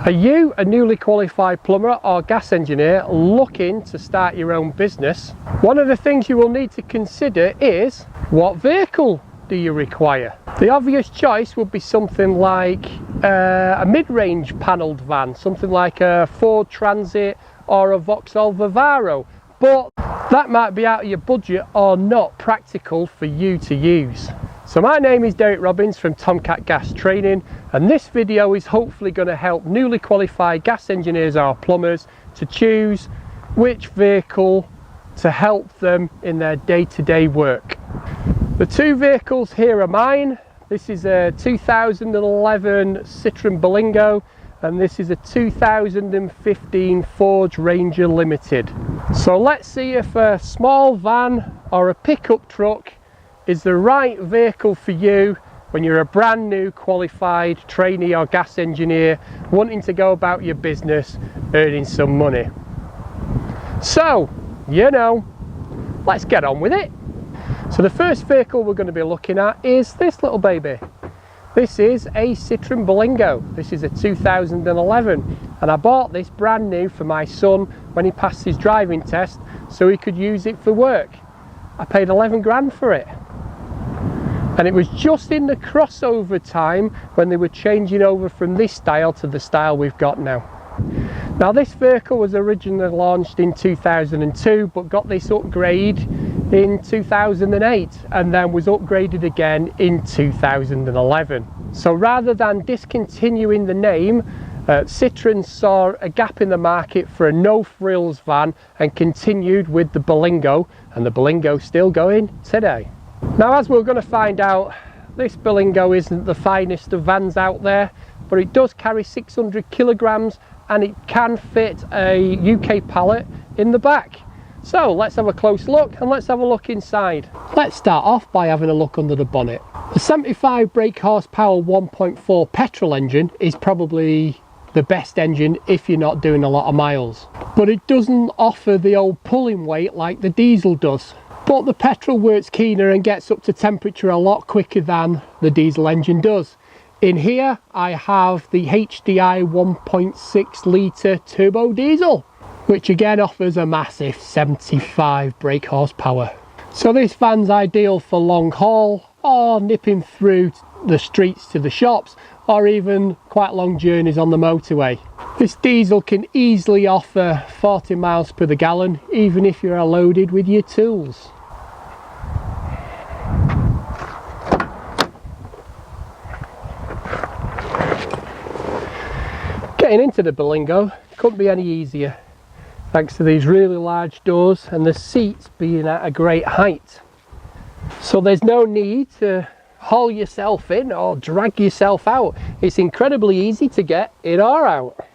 Are you a newly qualified plumber or gas engineer looking to start your own business? One of the things you will need to consider is, what vehicle do you require? The obvious choice would be something like a mid-range panelled van, something like a Ford Transit or a Vauxhall Vivaro, but that might be out of your budget or not practical for you to use. So my name is Derek Robbins from Tomcat Gas Training, and this video is hopefully going to help newly qualified gas engineers or plumbers to choose which vehicle to help them in their day-to-day work. The two vehicles here are mine. This is a 2011 Citroen Berlingo, and this is a 2015 Ford Ranger Limited. So let's see if a small van or a pickup truck is the right vehicle for you when you're a brand new qualified trainee or gas engineer wanting to go about your business earning some money. So, let's get on with it. So the first vehicle we're going to be looking at is this little baby. This is a Citroen Berlingo. This is a 2011, and I bought this brand new for my son when he passed his driving test so he could use it for work. I paid 11 grand for it. And it was just in the crossover time when they were changing over from this style to the style we've got now. Now this vehicle was originally launched in 2002 but got this upgrade in 2008 and then was upgraded again in 2011. So rather than discontinuing the name, Citroen saw a gap in the market for a no-frills van and continued with the Berlingo, and the Berlingo's still going today. Now, as we're going to find out, this Berlingo isn't the finest of vans out there, but it does carry 600 kilograms and it can fit a UK pallet in the back. So let's have a close look and let's have a look inside. Let's start off by having a look under the bonnet. The 75 brake horsepower 1.4 petrol engine is probably the best engine if you're not doing a lot of miles, but it doesn't offer the old pulling weight like the diesel does. But the petrol works keener and gets up to temperature a lot quicker than the diesel engine does. In here I have the HDI 1.6 litre turbo diesel, which again offers a massive 75 brake horsepower. So this van's ideal for long haul or nipping through the streets to the shops, or even quite long journeys on the motorway. This diesel can easily offer 40 miles per the gallon even if you're loaded with your tools. Getting into the Berlingo couldn't be any easier, thanks to these really large doors and the seats being at a great height. So there's no need to haul yourself in or drag yourself out. It's incredibly easy to get in or out.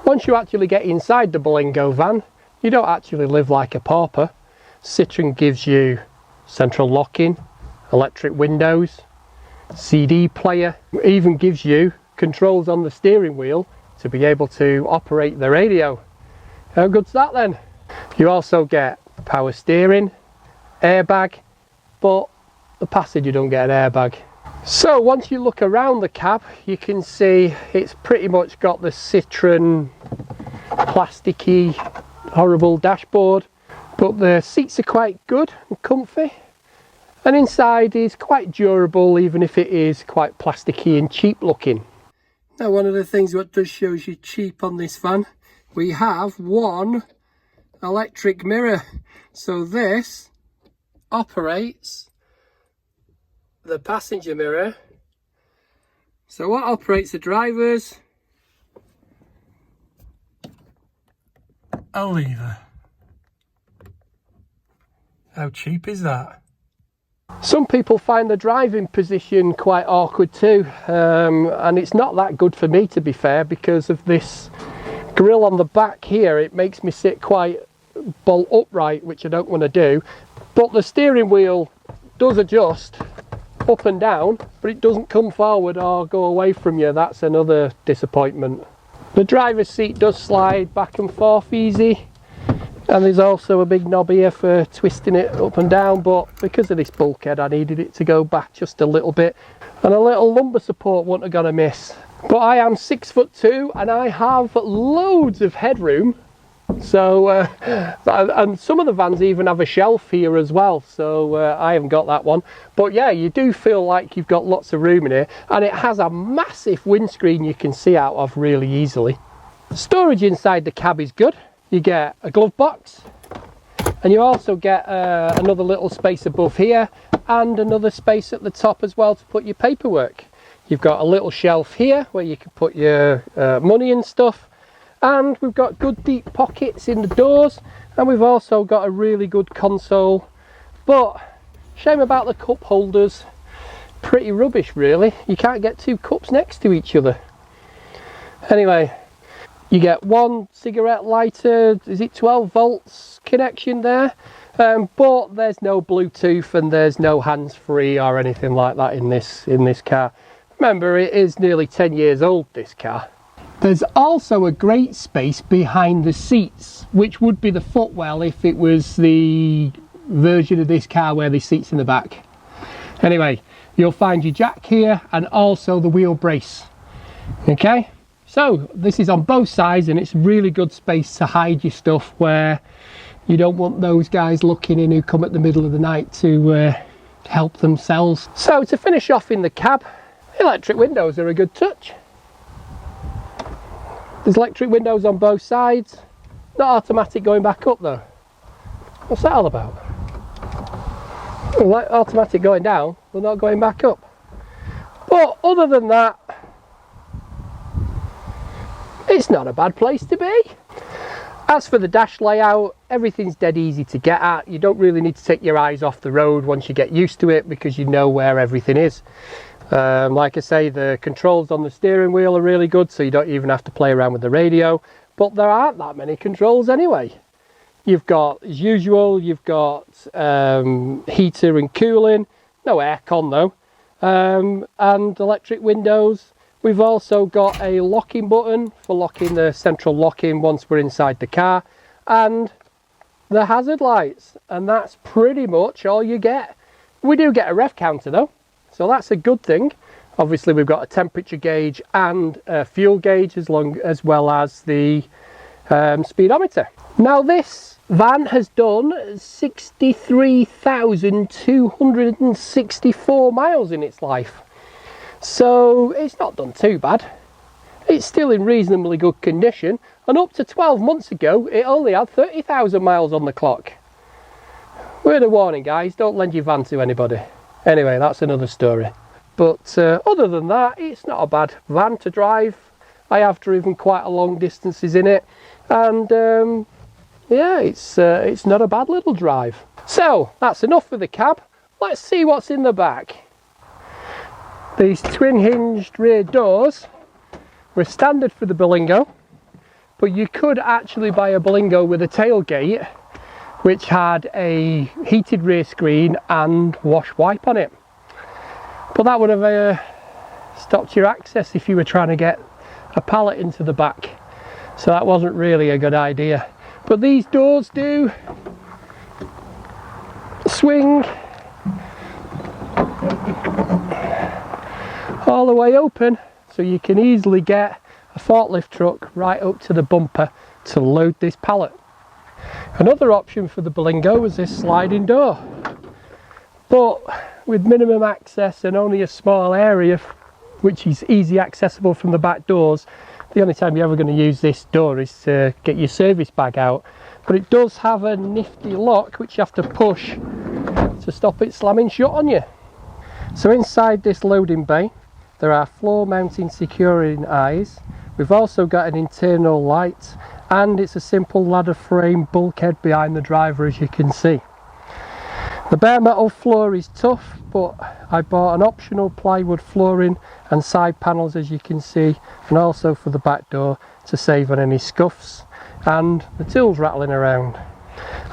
Once you actually get inside the Berlingo van, you don't actually live like a pauper. Citroen gives you central locking, electric windows, CD player, even gives you controls on the steering wheel to be able to operate the radio. How good's that then? You also get power steering, airbag, but the passenger don't get an airbag. So once you look around the cab, you can see it's pretty much got the Citroen plasticky, horrible dashboard, but the seats are quite good and comfy, and inside is quite durable even if it is quite plasticky and cheap looking. Now, one of the things that does show you cheap on this van, we have one electric mirror. So this operates the passenger mirror. So what operates the driver's? A lever. How cheap is that? Some people find the driving position quite awkward too, and it's not that good for me, to be fair, because of this grille on the back here. It makes me sit quite bolt upright, which I don't want to do. But the steering wheel does adjust up and down, but it doesn't come forward or go away from you. That's another disappointment. The driver's seat does slide back and forth easy. And there's also a big knob here for twisting it up and down, but because of this bulkhead I needed it to go back just a little bit, and a little lumbar support wouldn't have gone amiss. But I am 6'2" and I have loads of headroom. So and some of the vans even have a shelf here as well, so I haven't got that one. But yeah, you do feel like you've got lots of room in here, and it has a massive windscreen you can see out of really easily. The storage inside the cab is good. You get a glove box, and you also get another little space above here and another space at the top as well to put your paperwork. You've got a little shelf here where you can put your money and stuff. And we've got good deep pockets in the doors, and we've also got a really good console. But shame about the cup holders, pretty rubbish really. You can't get two cups next to each other. Anyway, you get one cigarette lighter, is it 12 volts connection there? But there's no Bluetooth and there's no hands-free or anything like that in this car. Remember, it is nearly 10 years old, this car. There's also a great space behind the seats, which would be the footwell if it was the version of this car where the seats in the back. Anyway, you'll find your jack here and also the wheel brace. Okay, so this is on both sides, and it's really good space to hide your stuff where you don't want those guys looking in who come at the middle of the night to help themselves. So to finish off in the cab, electric windows are a good touch. There's electric windows on both sides, not automatic going back up though. What's that all about? Automatic going down, but not going back up. But other than that, it's not a bad place to be. As for the dash layout, everything's dead easy to get at. You don't really need to take your eyes off the road once you get used to it, because you know where everything is. Like I say, the controls on the steering wheel are really good, so you don't even have to play around with the radio. But there aren't that many controls anyway. You've got, as usual, you've got heater and cooling, no aircon though, and electric windows. We've also got a locking button for locking the central locking once we're inside the car, and the hazard lights, and that's pretty much all you get. We do get a rev counter though, so that's a good thing. Obviously we've got a temperature gauge and a fuel gauge as well as the speedometer. Now this van has done 63,264 miles in its life, so it's not done too bad. It's still in reasonably good condition, and up to 12 months ago it only had 30,000 miles on the clock. Word of warning guys, don't lend your van to anybody. Anyway, that's another story. But other than that, it's not a bad van to drive. I have driven quite a long distances in it, and yeah, it's not a bad little drive. So that's enough for the cab. Let's see what's in the back. These twin hinged rear doors were standard for the Berlingo, but you could actually buy a Berlingo with a tailgate which had a heated rear screen and wash wipe on it. But that would have stopped your access if you were trying to get a pallet into the back, so that wasn't really a good idea. But these doors do swing all the way open, so you can easily get a forklift truck right up to the bumper to load this pallet. Another option for the Berlingo was this sliding door, but with minimum access and only a small area which is easy accessible from the back doors, the only time you're ever going to use this door is to get your service bag out. But it does have a nifty lock which you have to push to stop it slamming shut on you. So inside this loading bay there are floor mounting securing eyes. We've also got an internal light, and it's a simple ladder frame bulkhead behind the driver, as you can see. The bare metal floor is tough, but I bought an optional plywood flooring and side panels, as you can see, and also for the back door to save on any scuffs and the tools rattling around.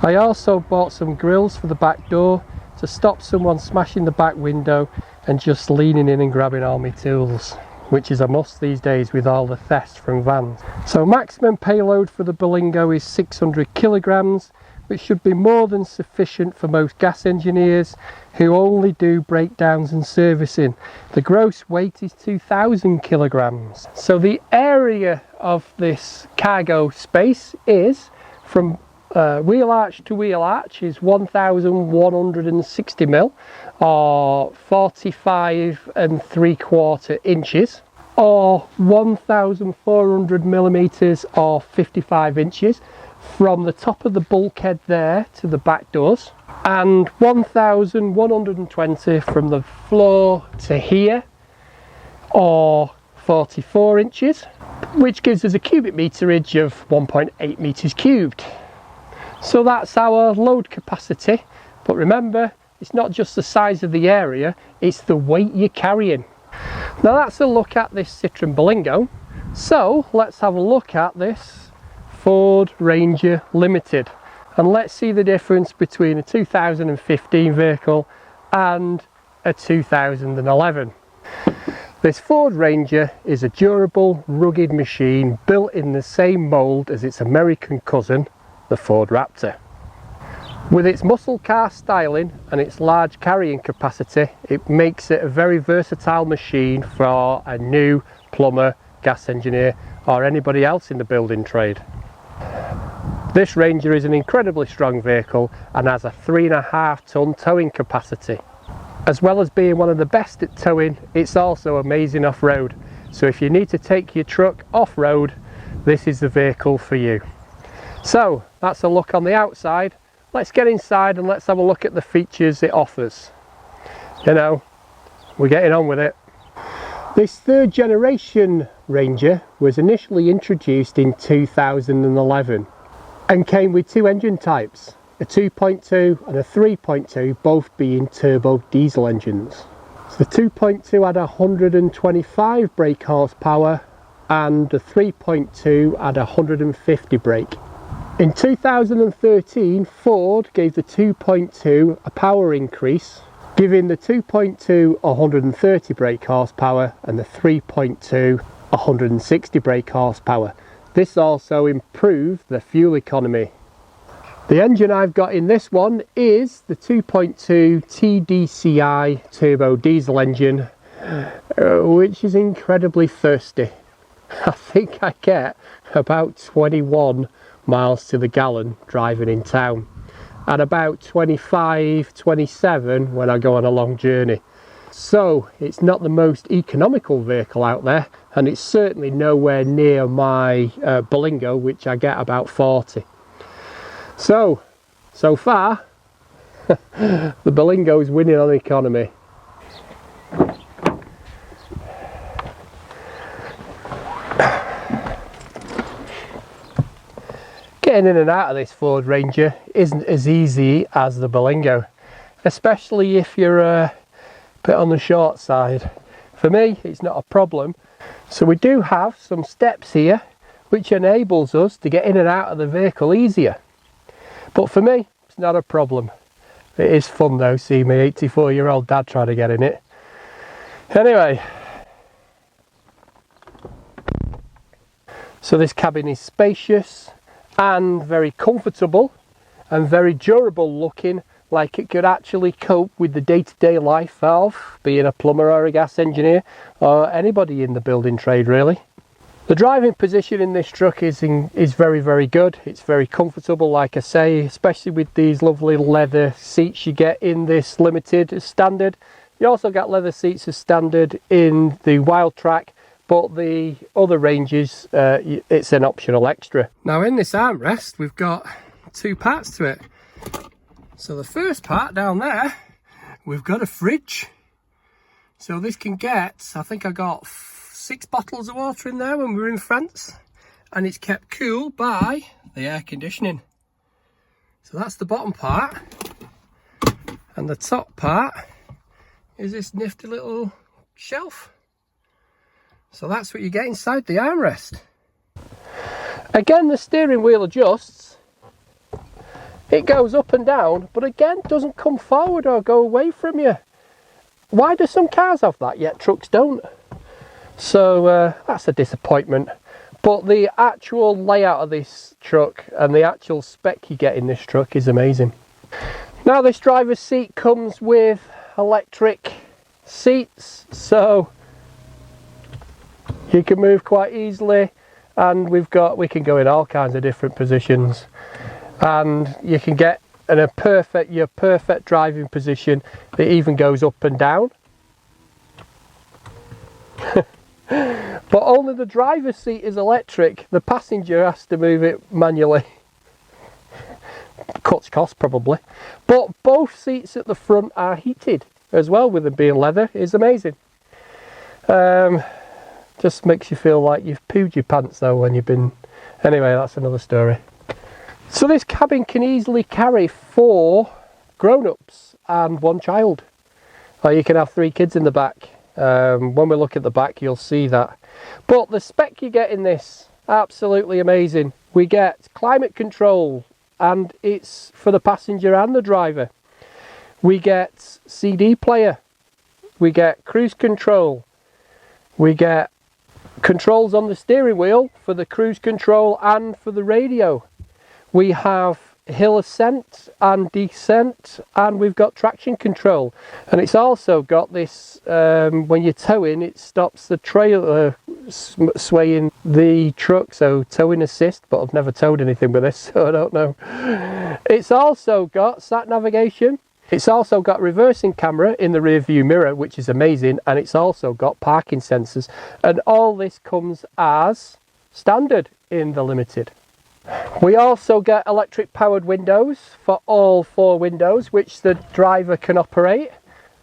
I also bought some grills for the back door to stop someone smashing the back window and just leaning in and grabbing all my tools. which is a must these days with all the thefts from vans. So maximum payload for the Berlingo is 600 kilograms, which should be more than sufficient for most gas engineers who only do breakdowns and servicing. The gross weight is 2,000 kilograms. So the area of this cargo space is from wheel arch to wheel arch is 1,160 mil, or 45 3/4 inches, or 1,400 millimeters, or 55 inches, from the top of the bulkhead there to the back doors, and 1,120 from the floor to here, or 44 inches, which gives us a cubic meterage of 1.8 meters cubed. So that's our load capacity, but remember, it's not just the size of the area, it's the weight you're carrying. Now that's a look at this Citroen Berlingo. So let's have a look at this Ford Ranger Limited, and let's see the difference between a 2015 vehicle and a 2011. This Ford Ranger is a durable, rugged machine built in the same mould as its American cousin, the Ford Raptor. With its muscle car styling and its large carrying capacity, it makes it a very versatile machine for a new plumber, gas engineer, or anybody else in the building trade. This Ranger is an incredibly strong vehicle and has a 3.5 ton towing capacity. As well as being one of the best at towing, it's also amazing off-road. So if you need to take your truck off-road, this is the vehicle for you. So that's a look on the outside. Let's get inside and let's have a look at the features it offers. You know, we're getting on with it. This third generation Ranger was initially introduced in 2011 and came with two engine types, a 2.2 and a 3.2, both being turbo diesel engines. So the 2.2 had 125 brake horsepower and the 3.2 had 150 brake. In 2013, Ford gave the 2.2 a power increase, giving the 2.2 130 brake horsepower and the 3.2 160 brake horsepower. This also improved the fuel economy. The engine I've got in this one is the 2.2 TDCi turbo diesel engine, which is incredibly thirsty. I think I get about 21 miles to the gallon driving in town, and about 25-27 when I go on a long journey. So it's not the most economical vehicle out there, and it's certainly nowhere near my Berlingo, which I get about 40. So far the Berlingo is winning on economy. Getting in and out of this Ford Ranger isn't as easy as the Berlingo, especially if you're a bit on the short side. For me, it's not a problem. So we do have some steps here which enables us to get in and out of the vehicle easier. But for me, it's not a problem. It is fun though, see me 84-year-old dad trying to get in it. Anyway, so this cabin is spacious and very comfortable and very durable looking, like it could actually cope with the day-to-day life of being a plumber or a gas engineer or anybody in the building trade really. The driving position in this truck is very, very good. It's very comfortable, like I say, especially with these lovely leather seats you get in this Limited as standard. You also get leather seats as standard in the Wild Track, but the other ranges, it's an optional extra. Now in this armrest, we've got two parts to it. So the first part down there, we've got a fridge. So this can get, I think I got 6 bottles of water in there when we were in France, and it's kept cool by the air conditioning. So that's the bottom part, and the top part is this nifty little shelf. So that's what you get inside the armrest. Again, the steering wheel adjusts. It goes up and down, but again doesn't come forward or go away from you. Why do some cars have that yet trucks don't? So that's a disappointment. But the actual layout of this truck and the actual spec you get in this truck is amazing. Now this driver's seat comes with electric seats, so you can move quite easily, and we can go in all kinds of different positions, and you can get in your perfect driving position. It even goes up and down. But only the driver's seat is electric. The passenger has to move it manually. Cuts cost probably. But both seats at the front are heated as well, with them being leather. Is amazing. Just makes you feel like you've pooed your pants though when you've been... Anyway, that's another story. So this cabin can easily carry 4 grown-ups and 1 child. Or you can have 3 kids in the back. When we look at the back you'll see that. But the spec you get in this, absolutely amazing. We get climate control, and it's for the passenger and the driver. We get CD player, we get cruise control, we get controls on the steering wheel for the cruise control and for the radio. We have hill ascent and descent, and we've got traction control, and it's also got this when you're towing, it stops the trailer swaying the truck, so towing assist, but I've never towed anything with this, so I don't know. It's also got sat navigation, it's also got reversing camera in the rear view mirror, which is amazing, and it's also got parking sensors, and all this comes as standard in the Limited. We also get electric powered windows for all 4 windows, which the driver can operate,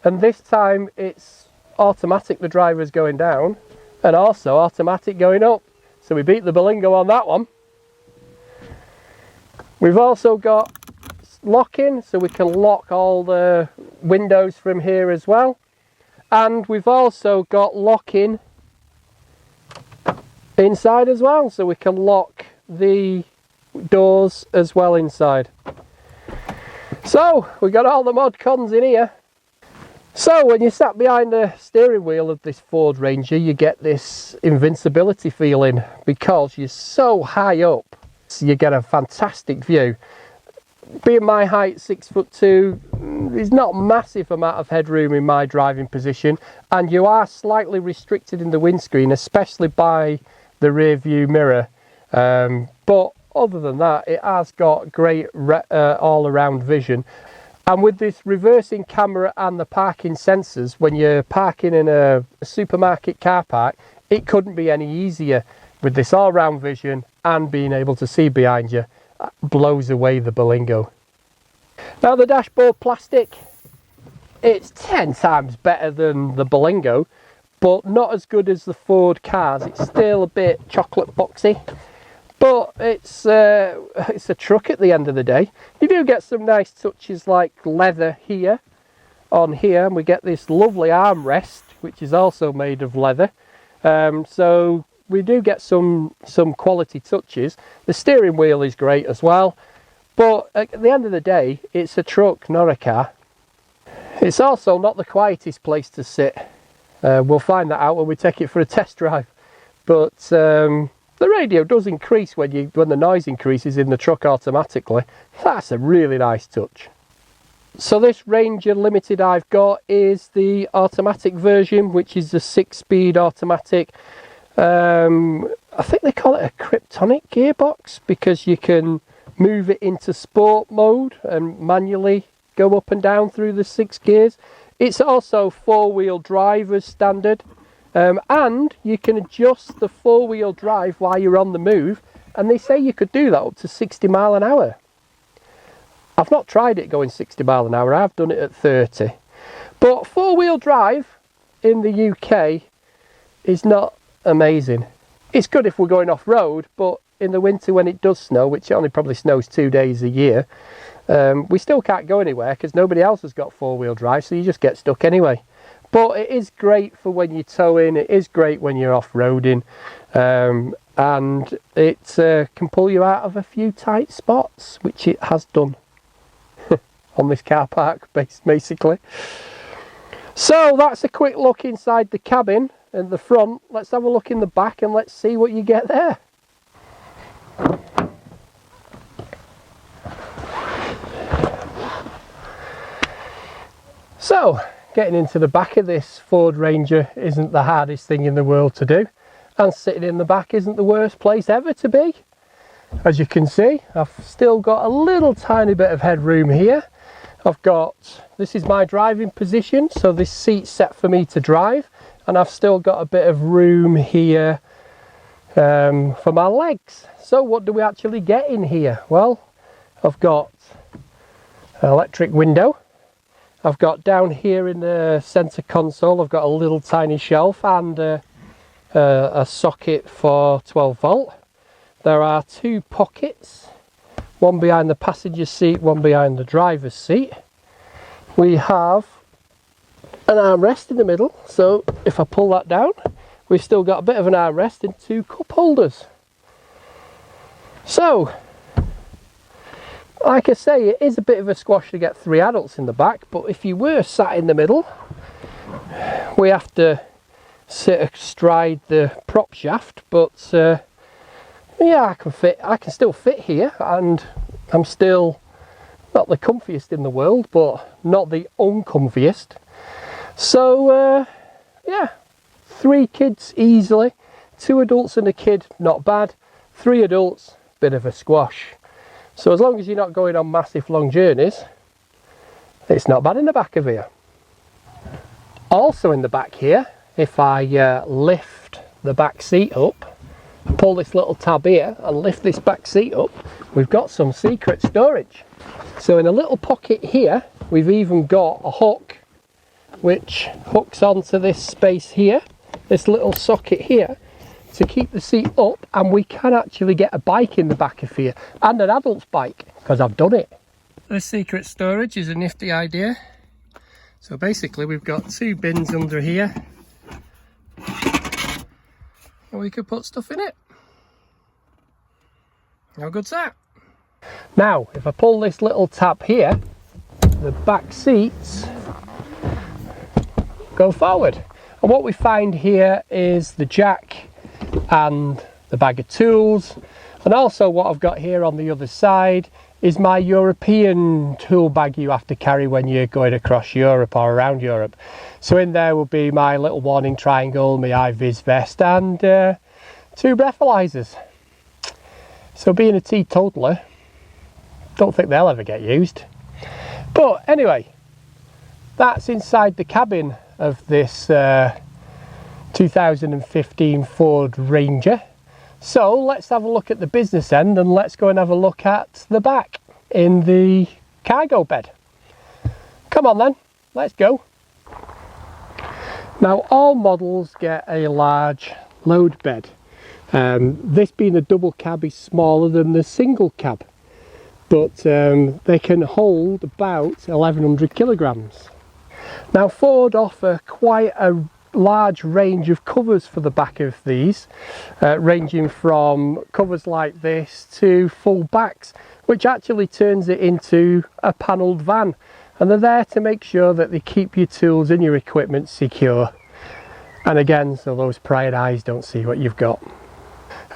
and this time it's automatic, the driver's going down, and also automatic going up, so we beat the Berlingo on that one. We've also got locking, so we can lock all the windows from here as well, and we've also got locking inside as well, so we can lock the doors as well inside. So we got all the mod cons in here. So when you're sat behind the steering wheel of this Ford Ranger, you get this invincibility feeling because you're so high up, so you get a fantastic view. Being my height, 6'2", there's not massive amount of headroom in my driving position, and you are slightly restricted in the windscreen, especially by the rear view mirror, but other than that it has got great all-around vision. And with this reversing camera and the parking sensors, when you're parking in a supermarket car park, it couldn't be any easier. With this all-round vision and being able to see behind you, blows away the Berlingo. Now the dashboard plastic, it's 10 times better than the Berlingo, but not as good as the Ford cars. It's still a bit chocolate boxy, but it's a truck at the end of the day. You do get some nice touches like leather here, on here, and we get this lovely armrest, which is also made of leather. So we do get some quality touches. The steering wheel is great as well, but at the end of the day, it's a truck, not a car. It's also not the quietest place to sit. We'll find that out when we take it for a test drive. But the radio does increase when the noise increases in the truck automatically. That's a really nice touch. So this Ranger Limited I've got is the automatic version, which is the 6-speed automatic. I think they call it a Kryptonic gearbox because you can move it into sport mode and manually go up and down through the 6 gears. It's also 4-wheel drive as standard, and you can adjust the 4-wheel drive while you're on the move, and they say you could do that up to 60 mile an hour. I've not tried it going 60 mile an hour, I've done it at 30. But 4-wheel drive in the UK is not amazing. It's good if we're going off-road, but in the winter when it does snow, which only probably snows 2 days a year, we still can't go anywhere because nobody else has got 4-wheel drive, so you just get stuck anyway. But it is great for when you're towing, it is great when you're off-roading, and it can pull you out of a few tight spots, which it has done on this car park basically. So that's a quick look inside the cabin and the front. Let's have a look in the back and let's see what you get there. So getting into the back of this Ford Ranger isn't the hardest thing in the world to do, and sitting in the back isn't the worst place ever to be. As you can see, I've still got a little tiny bit of headroom here. This is my driving position, so this seat's set for me to drive, and I've still got a bit of room here for my legs. So what do we actually get in here? Well, I've got an electric window. I've got down here in the centre console, I've got a little tiny shelf and a socket for 12 volt. There are two pockets, one behind the passenger seat, one behind the driver's seat. We have an armrest in the middle, so if I pull that down, we've still got a bit of an armrest and two cup holders. So, like I say, it is a bit of a squash to get 3 adults in the back, but if you were sat in the middle, we have to sit astride the prop shaft, but yeah, I can still fit here, and I'm still not the comfiest in the world, but not the uncomfiest. So yeah, 3 kids easily, 2 adults and a kid, not bad. 3 adults, bit of a squash. So as long as you're not going on massive long journeys, it's not bad in the back of here. Also in the back here, if I lift the back seat up, pull this little tab here and lift this back seat up, we've got some secret storage. So in a little pocket here, we've even got a hook which hooks onto this space here, this little socket here, to keep the seat up, and we can actually get a bike in the back of here, and an adult's bike, because I've done it. This secret storage is a nifty idea. So basically we've got 2 bins under here, and we could put stuff in it. How good's that? Now, if I pull this little tab here, the back seats go forward. And what we find here is the jack and the bag of tools. And also what I've got here on the other side is my European tool bag you have to carry when you're going across Europe or around Europe. So in there will be my little warning triangle, my high-vis vest, and 2 breathalyzers. So being a teetotaler, don't think they'll ever get used. But anyway, that's inside the cabin of this 2015 Ford Ranger. So let's have a look at the business end, and let's go and have a look at the back in the cargo bed. Come on then, let's go. Now all models get a large load bed. This being a double cab is smaller than the single cab, but they can hold about 1100 kilograms. Now Ford offer quite a large range of covers for the back of these, ranging from covers like this to full backs, which actually turns it into a panelled van, and they're there to make sure that they keep your tools and your equipment secure, and again, so those prying eyes don't see what you've got.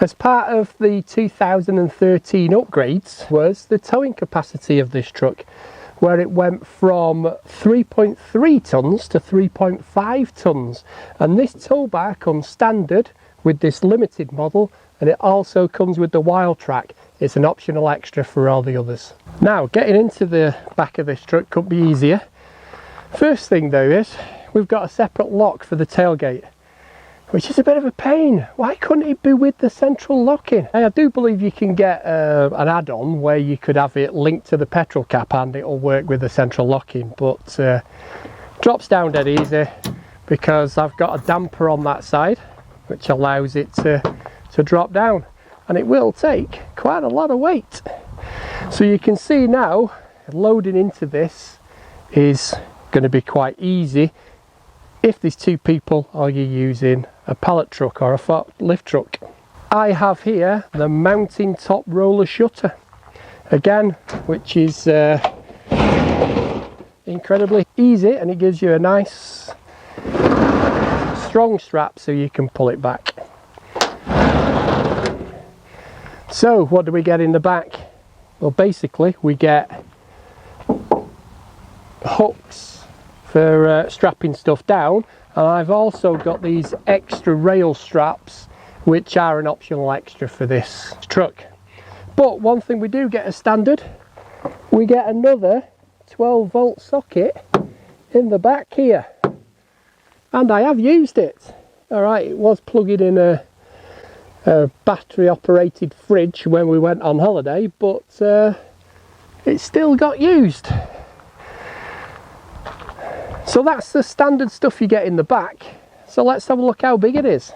As part of the 2013 upgrades was the towing capacity of this truck, where it went from 3.3 tonnes to 3.5 tonnes, and this tow bar comes standard with this limited model, and it also comes with the Wild Track. It's an optional extra for all the others. Now getting into the back of this truck could be easier. First thing though is we've got a separate lock for the tailgate, which is a bit of a pain. Why couldn't it be with the central locking? I do believe you can get an add-on where you could have it linked to the petrol cap and it'll work with the central locking, but drops down dead easy because I've got a damper on that side which allows it to drop down, and it will take quite a lot of weight. So you can see now loading into this is going to be quite easy if there's 2 people or you're using a pallet truck or a forklift truck. I have here the mounting top roller shutter, again, which is incredibly easy, and it gives you a nice strong strap so you can pull it back. So what do we get in the back? Well, basically we get hooks for strapping stuff down, and I've also got these extra rail straps which are an optional extra for this truck. But one thing we do get as standard, we get another 12-volt socket in the back here, and I have used it. Alright, it was plugging in a battery operated fridge when we went on holiday, but it still got used. So that's the standard stuff you get in the back. So let's have a look how big it is.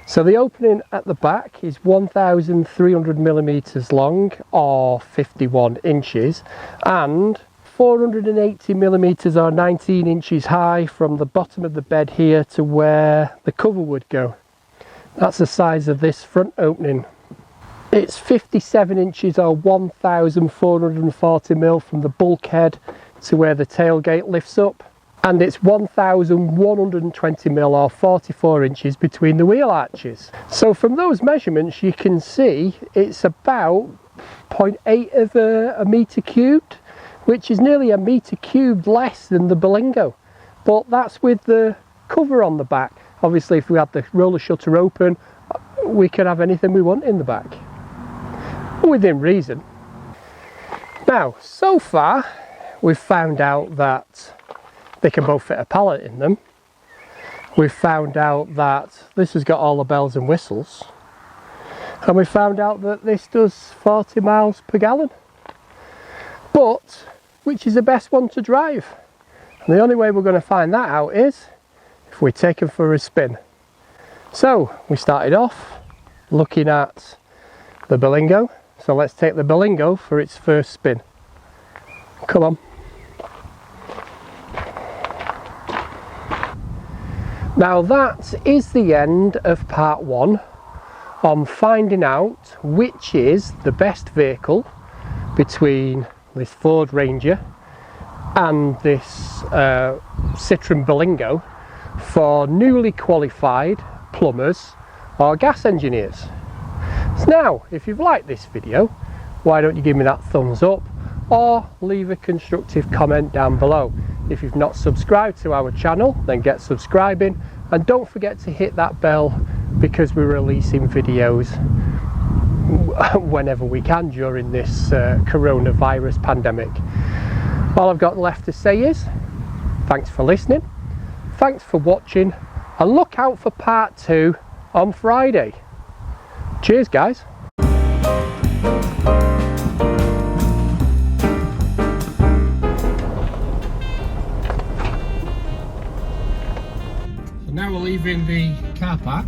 So the opening at the back is 1,300 millimeters long, or 51 inches, and 480 millimeters or 19 inches high from the bottom of the bed here to where the cover would go. That's the size of this front opening. It's 57 inches or 1,440 mil from the bulkhead to where the tailgate lifts up, and it's 1,120 mil or 44 inches between the wheel arches. So from those measurements you can see it's about 0.8 of a metre cubed, which is nearly a metre cubed less than the Berlingo, but that's with the cover on the back. Obviously if we had the roller shutter open, we could have anything we want in the back, within reason. Now, so far we've found out that they can both fit a pallet in them. We've found out that this has got all the bells and whistles, and we found out that this does 40 miles per gallon. But which is the best one to drive? And the only way we're going to find that out is if we take them for a spin. So we started off looking at the Berlingo, so let's take the Berlingo for its first spin. Come on. Now that is the end of part one on finding out which is the best vehicle between this Ford Ranger and this Citroen Berlingo for newly qualified plumbers or gas engineers. So now, if you've liked this video, why don't you give me that thumbs up or leave a constructive comment down below. If you've not subscribed to our channel, then get subscribing, and don't forget to hit that bell because we're releasing videos whenever we can during this coronavirus pandemic. All I've got left to say is thanks for listening, thanks for watching, and look out for part 2 on Friday. Cheers guys. So now we're leaving the car park.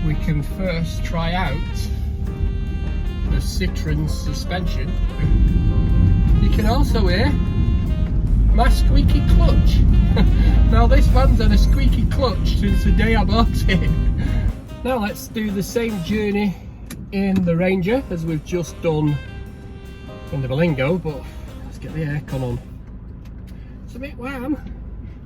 We can first try out the Citroen suspension. You can also hear my squeaky clutch. Now this van's had a squeaky clutch since the day I bought it. Now let's do the same journey in the Ranger as we've just done in the Berlingo, but let's get the aircon on. It's a bit warm.